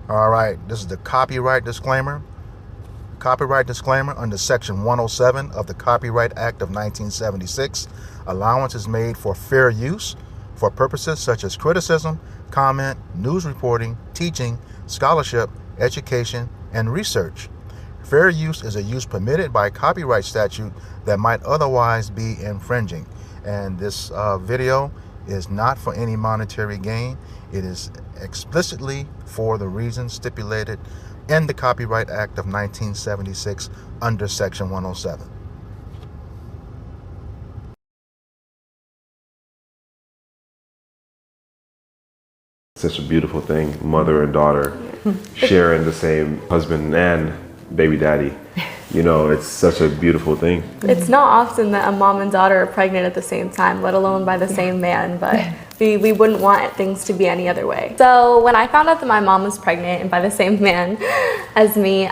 All right, this is the copyright disclaimer. Copyright disclaimer under Section 107 of the Copyright Act of 1976. Allowance is made for fair use for purposes such as criticism, comment, news reporting, teaching, scholarship, education, and research. Fair use is a use permitted by copyright statute that might otherwise be infringing. And this video is not for any monetary gain. It is explicitly for the reasons stipulated in the Copyright Act of 1976 under Section 107. Such a beautiful thing, mother and daughter sharing the same husband and baby daddy. You know, it's such a beautiful thing. It's not often that a mom and daughter are pregnant at the same time, let alone by the same man, but we wouldn't want things to be any other way. So when I found out that my mom was pregnant and by the same man as me,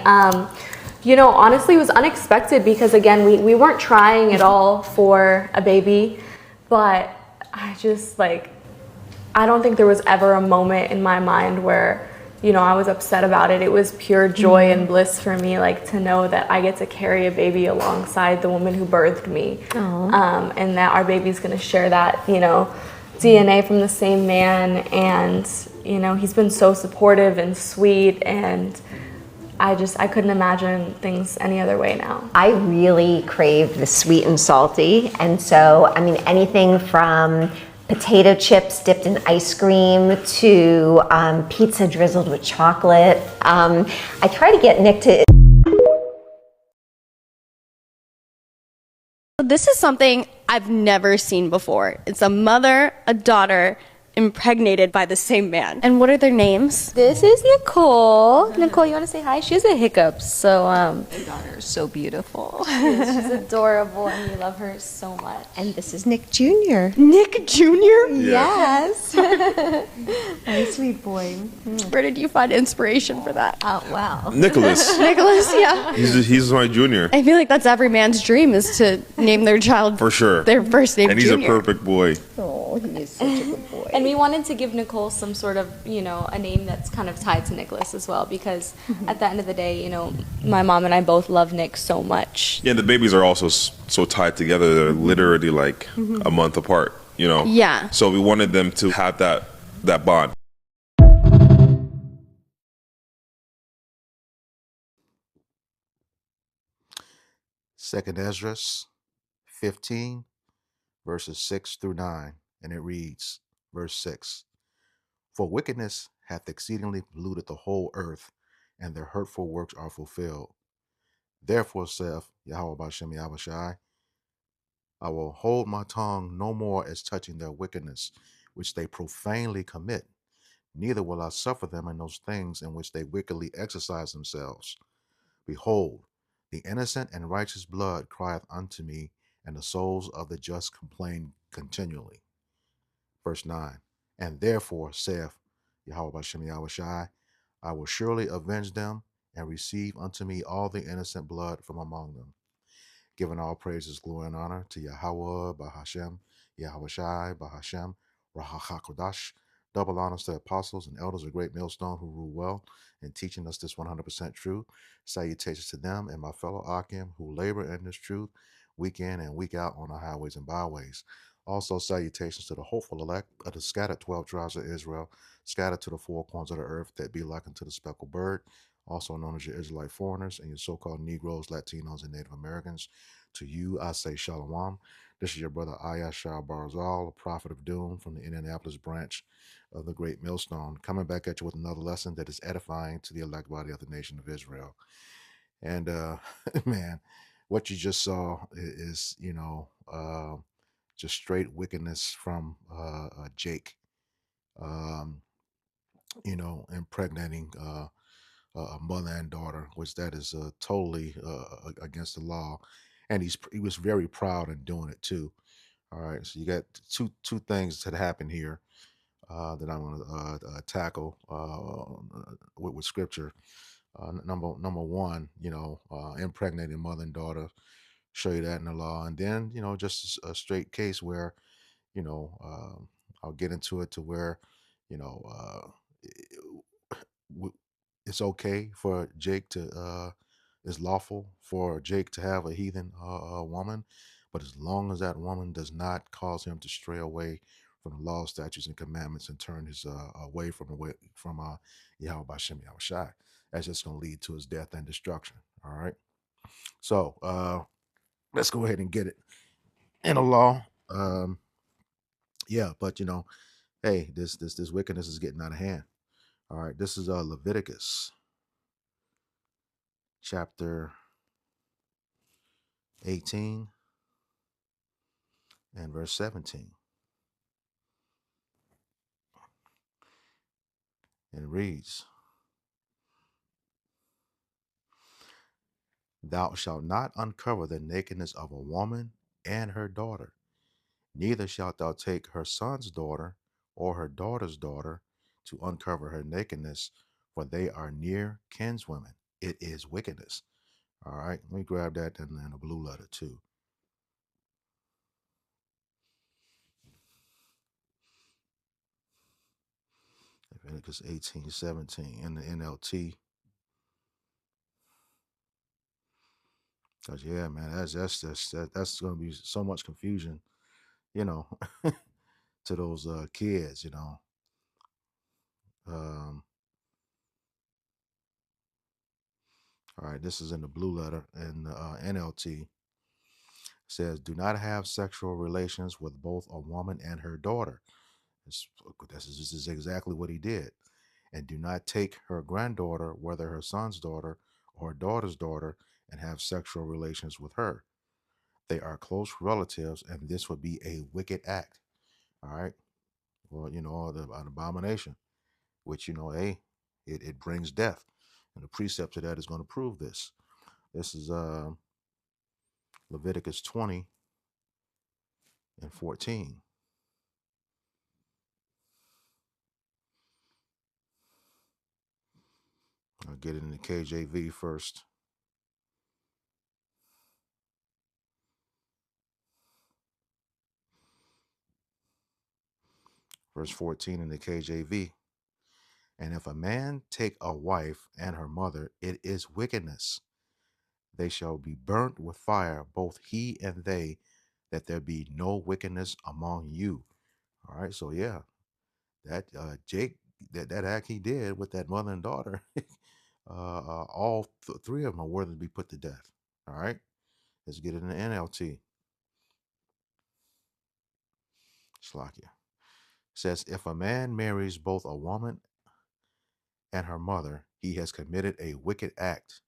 you know, honestly it was unexpected because again, we weren't trying at all for a baby, but I don't think there was ever a moment in my mind where, you know, I was upset about it. It was pure joy and bliss for me, like to know that I get to carry a baby alongside the woman who birthed me, and that our baby's gonna share that, you know, DNA from the same man. And you know, he's been so supportive and sweet, and I couldn't imagine things any other way now. I really crave the sweet and salty, and so I mean anything from potato chips dipped in ice cream to pizza drizzled with chocolate. I try to get Nick to. This is something I've never seen before. It's a mother, a daughter, impregnated by the same man. And what are their names? This is Nicole. Nicole, you want to say hi? She has a hiccup, so My daughter is so beautiful. she's adorable, and we love her so much. And this is Nick Jr. Nick Jr.? Yes. My sweet boy. Where did you find inspiration for that? Oh, wow. Nicholas. Nicholas, yeah. He's my junior. I feel like that's every man's dream, is to name their child For sure. their first name And he's Junior. a perfect boy. Oh, he is such a good boy. And we wanted to give Nicole some sort of, you know, a name that's kind of tied to Nicholas as well, because at the end of the day, you know, my mom and I both love Nick so much. Yeah, the babies are also so tied together. They're literally like a month apart, you know? Yeah. So we wanted them to have that bond. Second Esdras 15, verses 6 through 9, and it reads, verse 6, For wickedness hath exceedingly polluted the whole earth, and their hurtful works are fulfilled. Therefore saith Yahweh Bashem Yahushai, I will hold my tongue no more as touching their wickedness, which they profanely commit, neither will I suffer them in those things in which they wickedly exercise themselves. Behold, the innocent and righteous blood crieth unto me, and the souls of the just complain continually. Verse 9, And therefore saith Yahweh Bashem Yahushai, I will surely avenge them, and receive unto me all the innocent blood from among them, giving all praises, glory, and honor to Yahweh, Bahashem, Yahushai, Bahashem, Rahachakodash. Double honors to apostles and elders of Great Millstone who rule well in teaching us this 100% truth. Salutations to them and my fellow Akim who labor in this truth week in and week out on the highways and byways. Also, salutations to the hopeful elect of the scattered 12 tribes of Israel, scattered to the four corners of the earth that be like unto the speckled bird, also known as your Israelite foreigners and your so-called Negroes, Latinos, and Native Americans. To you, I say Shalom. This is your brother Ayashar Barzal, a prophet of doom from the Indianapolis branch of the Great Millstone, coming back at you with another lesson that is edifying to the elect body of the nation of Israel. And man, what you just saw is, just straight wickedness from Jake, um, impregnating a mother and daughter, which that is totally against the law, and he was very proud in doing it too. All right, so you got two things that happened here that I want to tackle with scripture. Number one, impregnating mother and daughter, show you that in the law, and then just a straight case where you know I'll get into it to where you know. it's okay for Jake to it's lawful for Jake to have a heathen woman, but as long as that woman does not cause him to stray away from the law, statutes, and commandments and turn his away from Yahweh Bashem Yahushai, that's just going to lead to his death and destruction. All right. So let's go ahead and get it in the law. Yeah, but hey, this wickedness is getting out of hand. All right, this is Leviticus chapter 18 and verse 17. And it reads, "Thou shalt not uncover the nakedness of a woman and her daughter, neither shalt thou take her son's daughter or her daughter's daughter to uncover her nakedness, for they are near kinswomen. It is wickedness." All right, let me grab that in a blue letter too. Leviticus 18:17 in the NLT. Cause yeah, man, that's gonna be so much confusion, you know, to those kids, Um, all right, this is in the blue letter in the NLT. It says, "Do not have sexual relations with both a woman and her daughter." This is exactly what he did. "And do not take her granddaughter, whether her son's daughter or her daughter's daughter, and have sexual relations with her. They are close relatives, and this would be a wicked act." All right. Well, an abomination, which, hey, it brings death. And the precept to that is going to prove this. This is Leviticus 20 and 14. I'll get it in the KJV first. Verse 14 in the KJV. "And if a man take a wife and her mother, it is wickedness. They shall be burnt with fire, both he and they, that there be no wickedness among you." All right, so yeah, that Jake, that act he did with that mother and daughter, all three of them are worthy to be put to death. All right, let's get it in the NLT. Slakia. It says, "If a man marries both a woman and her mother, he has committed a wicked act.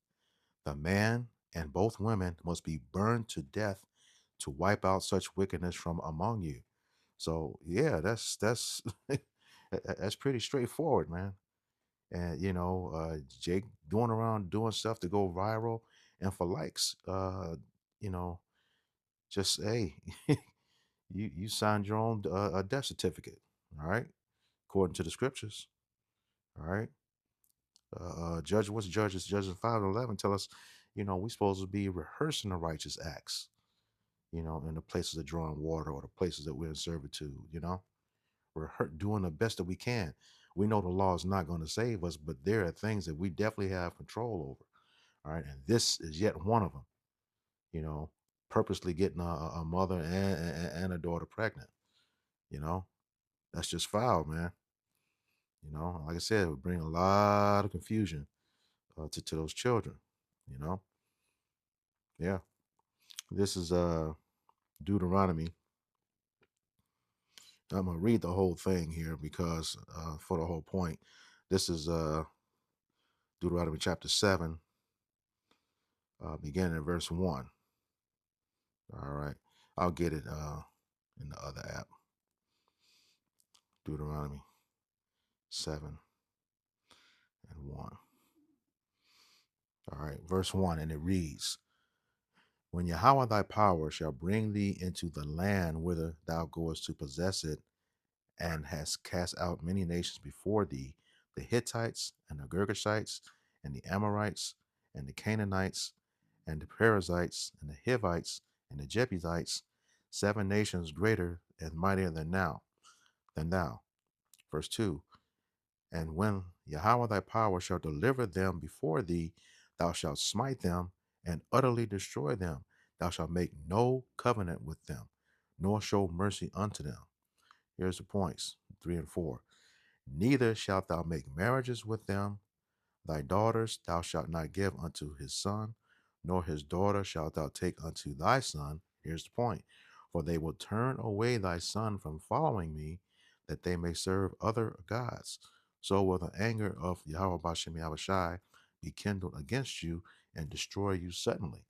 The man and both women must be burned to death to wipe out such wickedness from among you." So yeah, that's that's pretty straightforward, man. And Jake doing around doing stuff to go viral and for likes. You know, just hey, you signed your own death certificate. All right, according to the scriptures. All right. Judges 5:11 tell us, we supposed to be rehearsing the righteous acts, in the places of drawing water or the places that we're in servitude, we're doing the best that we can. We know the law is not going to save us, but there are things that we definitely have control over. All right. And this is yet one of them, purposely getting a mother and a daughter pregnant, you know, that's just foul, man. Like I said, it would bring a lot of confusion to those children, you know. Yeah. This is Deuteronomy. I'm gonna read the whole thing here because for the whole point. This is Deuteronomy chapter 7, beginning at verse 1. All right. I'll get it in the other app. Deuteronomy 7 and 1. All right, verse 1, and it reads, "When Yahweh thy power shall bring thee into the land whither thou goest to possess it, and hast cast out many nations before thee, the Hittites, and the Girgashites, and the Amorites, and the Canaanites, and the Perizzites, and the Hivites, and the Jebusites, 7 nations greater and mightier than thou. Verse 2, And when Yahweh thy power shall deliver them before thee, thou shalt smite them and utterly destroy them. Thou shalt make no covenant with them, nor show mercy unto them. Here's the points 3 and 4. Neither shalt thou make marriages with them. Thy daughters thou shalt not give unto his son, nor his daughter shalt thou take unto thy son. Here's the point. For they will turn away thy son from following me, that they may serve other gods. So will the anger of Yahweh Bashem Yahushai be kindled against you and destroy you suddenly.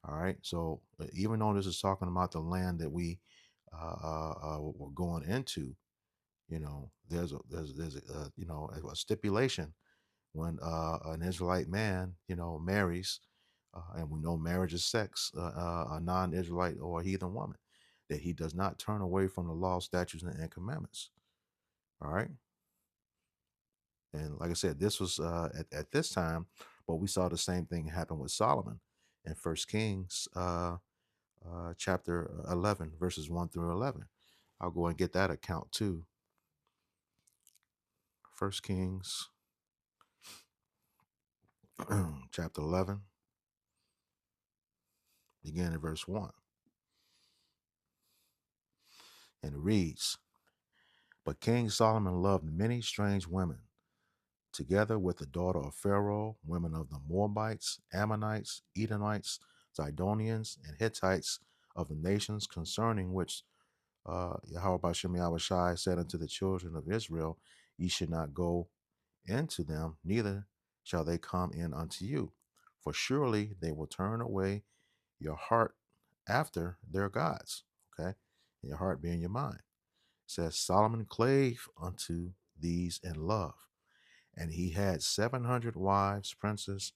All right. So even though this is talking about the land that we were going into, there's a stipulation when an Israelite man, marries, and we know marriage is sex, a non-Israelite or a heathen woman, that he does not turn away from the law, statutes, and commandments. All right. And like I said, this was at this time, but we saw the same thing happen with Solomon in First Kings chapter 11, verses 1 through 11. I'll go and get that account too. First Kings chapter 11, beginning at verse 1. And it reads, But King Solomon loved many strange women, together with the daughter of Pharaoh, women of the Moabites, Ammonites, Edomites, Zidonians, and Hittites, of the nations concerning which Yahweh Bashem Yahushai said unto the children of Israel, Ye should not go into them, neither shall they come in unto you. For surely they will turn away your heart after their gods. Okay? Your heart being your mind. It says, Solomon clave unto these in love, and he had 700 wives, princes,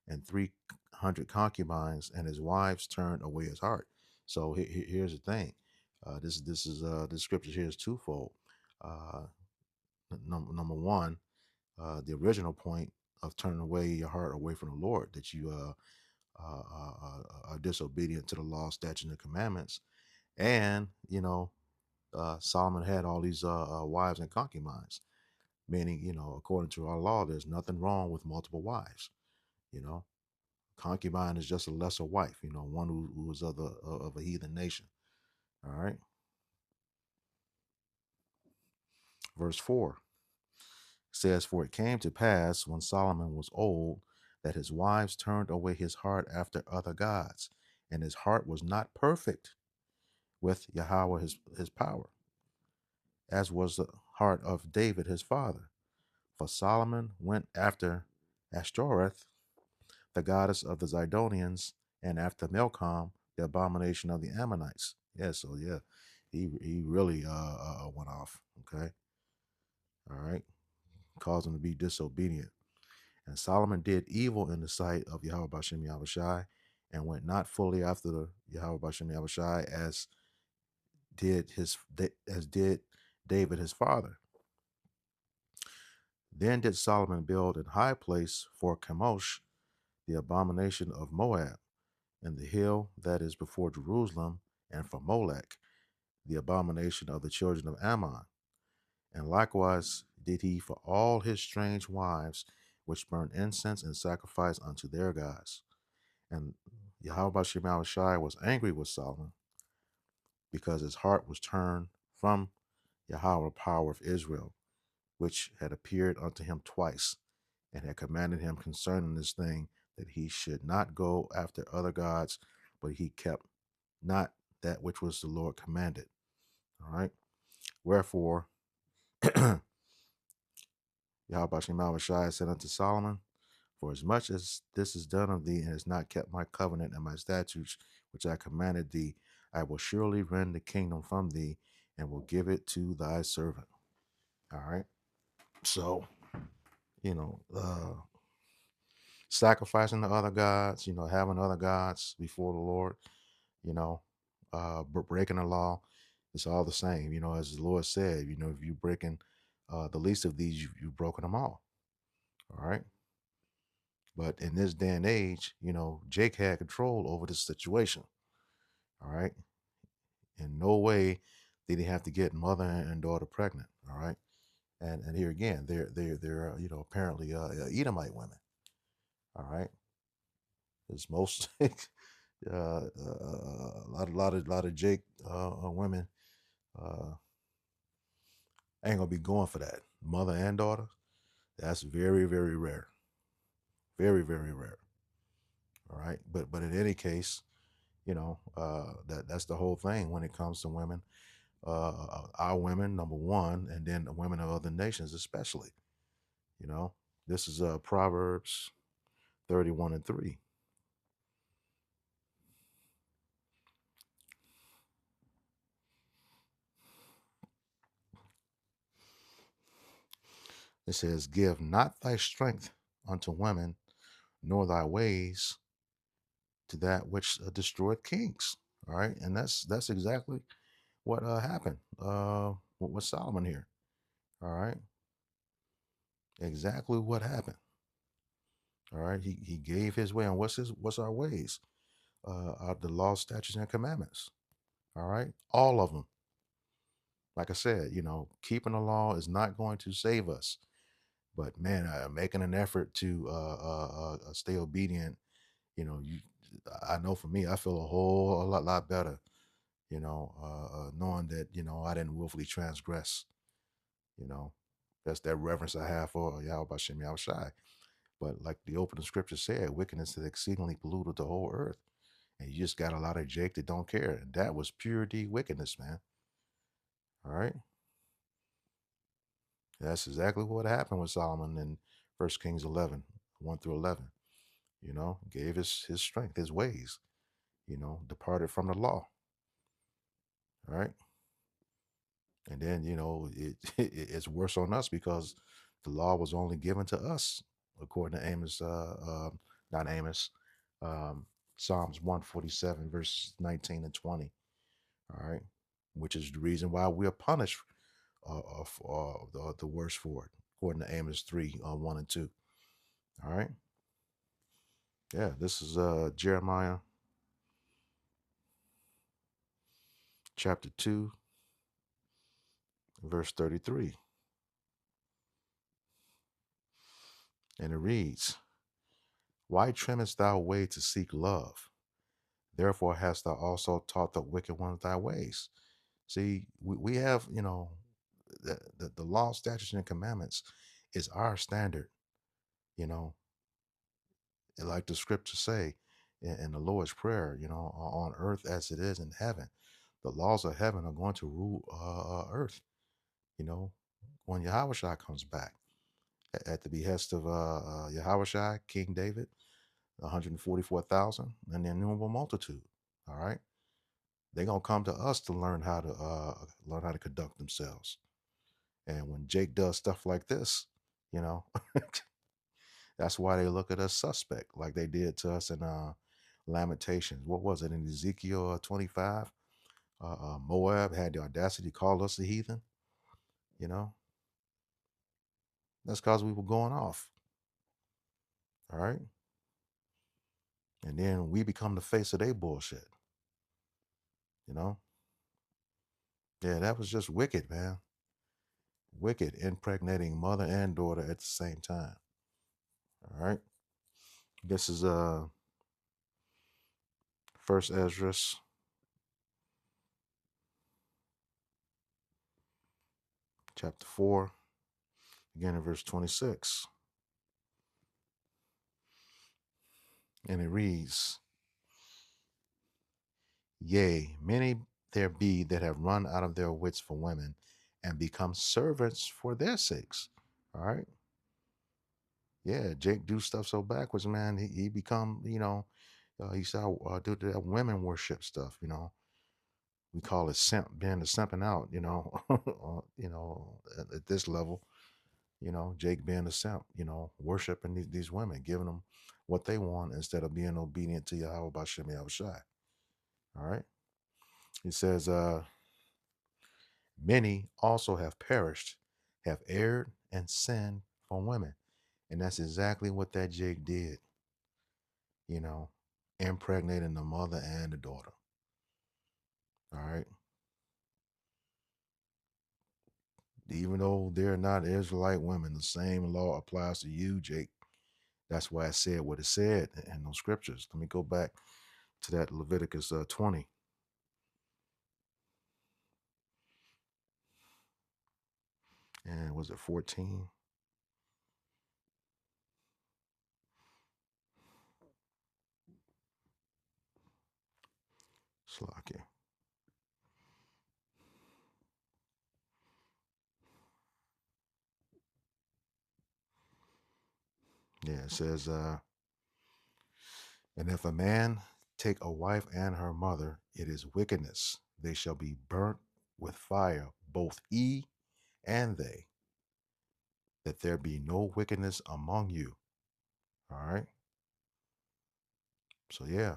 and 300 concubines, and his wives turned away his heart. So here's the thing. This scripture here is twofold. Number one, the original point of turning away your heart away from the Lord, that you are disobedient to the law, statutes, and the commandments. And Solomon had all these wives and concubines, meaning according to our law, there's nothing wrong with multiple wives. Concubine is just a lesser wife, one who was of a heathen nation. All right. Verse 4 says, For it came to pass when Solomon was old that his wives turned away his heart after other gods, and his heart was not perfect with Yahweh his power, as was the heart of David his father. For Solomon went after Ashtoreth, the goddess of the Zidonians, and after Milcom, the abomination of the Ammonites. Yeah, so yeah, he really went off. Okay, all right, caused him to be disobedient. And Solomon did evil in the sight of Yahweh Bashem Yahushai, and went not fully after the Yahweh Bashem Yahushai as did David his father. Then did Solomon build an high place for Chemosh, the abomination of Moab, in the hill that is before Jerusalem, and for Molech, the abomination of the children of Ammon. And likewise did he for all his strange wives, which burn incense and sacrifice unto their gods. And Yahweh Shai was angry with Solomon, because his heart was turned from Yahweh, power of Israel, which had appeared unto him twice, and had commanded him concerning this thing, that he should not go after other gods, but he kept not that which was the Lord commanded. All right. Wherefore, Yahweh Shai said unto Solomon, For as much as this is done of thee, and has not kept my covenant and my statutes, which I commanded thee, I will surely rend the kingdom from thee, and will give it to thy servant. All right. So, sacrificing to other gods, having other gods before the Lord, breaking the law, it's all the same. As the Lord said, if you're breaking the least of these, you've broken them all. All right. But in this day and age, Jake had control over the situation. All right. In no way did he have to get mother and daughter pregnant. All right. And here again, they're apparently Edomite women. All right, it's most a lot of Jake women ain't gonna be going for that. Mother and daughter, that's very, very rare. Very, very rare. All right, but in any case, that's the whole thing when it comes to women. Our women, number one, and then the women of other nations, especially. This is Proverbs 31:3. It says, "Give not thy strength unto women, nor thy ways to that which destroyeth kings." All right, and that's exactly what happened with Solomon here. All right, exactly what happened. All right, he gave his way, and what's our ways? The law, statutes, and commandments. All right, all of them. Like I said, keeping the law is not going to save us, but man, making an effort to stay obedient. You, I know for me, I feel a lot better. Knowing that I didn't willfully transgress. You know, that's that reverence I have for Yahweh Bashem Yahweh Shai. But like the opening scripture said, wickedness has exceedingly polluted the whole earth. And you just got a lot of Jake that don't care. And that was pure D wickedness, man. All right. That's exactly what happened with Solomon in 1 Kings 11, 1 through 11. Gave his strength, his ways, departed from the law. All right. And then, it's worse on us because the law was only given to us, according to Amos, not Amos, Psalms 147, verses 19 and 20. All right. Which is the reason why we are punished the worst for it, according to Amos 3, 1 and 2. All right. Yeah, this is Jeremiah chapter 2, verse 33. And it reads, "Why trimmest thou away to seek love? Therefore hast thou also taught the wicked one thy ways." See, we have, the law, statutes, and commandments is our standard, you know, and like the scriptures say in the Lord's Prayer, on earth as it is in heaven. The laws of heaven are going to rule earth, when Yahweh comes back at the behest of Yahweh, King David, 144,000, and the innumerable multitude. All right. They're gonna come to us to learn how to conduct themselves. And when Jake does stuff like this, you know, that's why they look at us suspect, like they did to us in Lamentations. What was it in Ezekiel 25? Moab had the audacity to call us a heathen. You know, that's because we were going off. All right, and then we become the face of their bullshit. You know, yeah, that was just wicked, man. Wicked, impregnating mother and daughter at the same time. All right. This is First Esdras chapter 4, again in verse 26. And it reads, "Yea, many there be that have run out of their wits for women and become servants for their sakes." All right. Yeah, Jake do stuff so backwards, man. He become, he start do that women worship stuff, We call it simp, being the simping out, at this level. Jake being a simp, worshiping these women, giving them what they want instead of being obedient to Yahweh Bashem Yahweh Shai. All right. He says, "Many also have perished, have erred and sinned from women." And that's exactly what that Jake did, impregnating the mother and the daughter. All right. even though they're not Israelite women, the same law applies to you, Jake. That's why I said what it said in those scriptures. Let me go back to that Leviticus 20. And was it 14? Slakia. Yeah, it says, and if a man take a wife and her mother, it is wickedness. They shall be burnt with fire, both he and they, that there be no wickedness among you. All right. So yeah,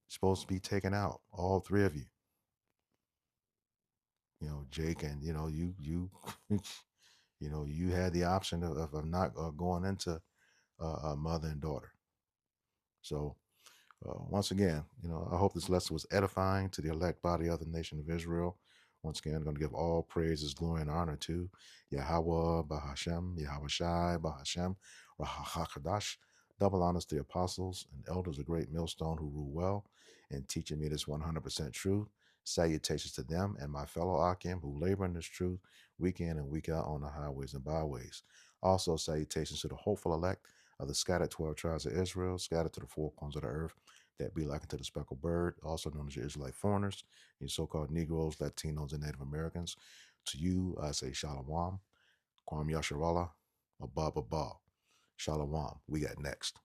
supposed to be taken out, all three of you. You know, Jake, and you you had the option of not going into mother and daughter. So once again, I hope this lesson was edifying to the elect body of the nation of Israel. Once again, I'm going to give all praises, glory, and honor to Yahweh, Bahashem, Yahweh Shai, Bahashem, Rahakadash. Double honors to the apostles and elders of great millstone who rule well and teaching me this 100% truth. Salutations to them and my fellow Akim who labor in this truth week in and week out on the highways and byways. Also, salutations to the hopeful elect of the scattered 12 tribes of Israel, scattered to the four corners of the earth, that be likened to the speckled bird, also known as your Israelite foreigners, your so-called Negroes, Latinos, and Native Americans. To you, I say Shalom, Kwam Yasharallah, Abba Abba. Shalom. We got next.